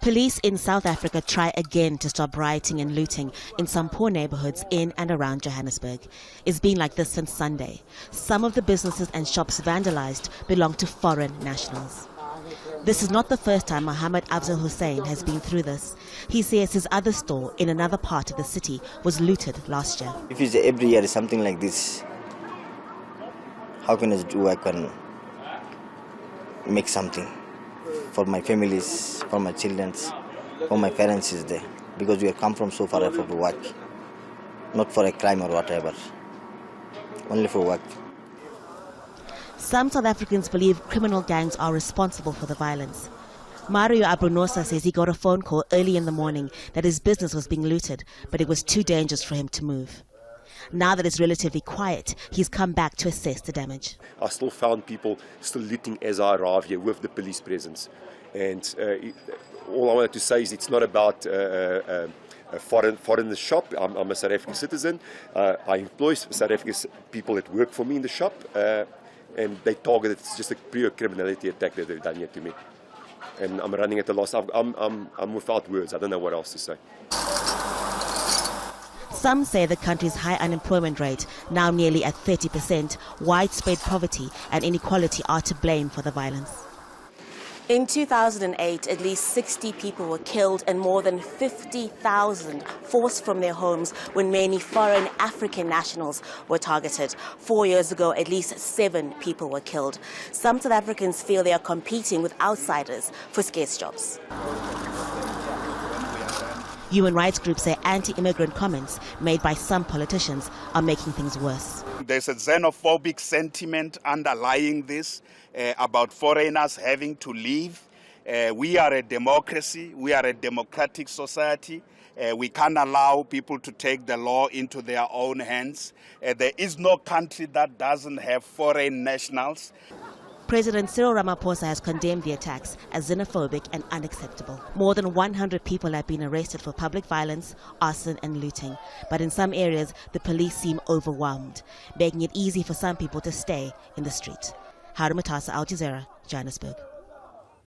Police in South Africa try again to stop rioting and looting in some poor neighborhoods in and around Johannesburg. It's been like this since Sunday. Some of the businesses and shops vandalized belong to foreign nationals. This is not the first time Mohammed Afzal Hussein has been through this. He says his other store in another part of the city was looted last year. If it's every year something like this, how can I can make something for my families, for my children, for my parents is there. Because we come from so far for work, not for a crime or whatever, only for work. Some South Africans believe criminal gangs are responsible for the violence. Mario Abrunosa says he got a phone call early in the morning that his business was being looted, but it was too dangerous for him to move. Now that it's relatively quiet, he's come back to assess the damage. I still found people still looting as I arrived here with the police presence. And all I wanted to say is it's not about a foreign shop. I'm a South African citizen. I employ South African people that work for me in the shop. And they targeted, it's just a pure criminality attack that they've done here to me. And I'm running at a loss. I'm without words. I don't know what else to say. Some say the country's high unemployment rate, now nearly at 30%, widespread poverty and inequality are to blame for the violence. In 2008, at least 60 people were killed and more than 50,000 forced from their homes when many foreign African nationals were targeted. 4 years ago, at least 7 people were killed. Some South Africans feel they are competing with outsiders for scarce jobs. Human rights groups say anti-immigrant comments made by some politicians are making things worse. There's a xenophobic sentiment underlying this about foreigners having to leave. We are a democracy. We are a democratic society. We can't allow people to take the law into their own hands. There is no country that doesn't have foreign nationals. President Cyril Ramaphosa has condemned the attacks as xenophobic and unacceptable. More than 100 people have been arrested for public violence, arson and looting. But in some areas, the police seem overwhelmed, making it easy for some people to stay in the street. Harry Matasa, Al Jazeera, Johannesburg.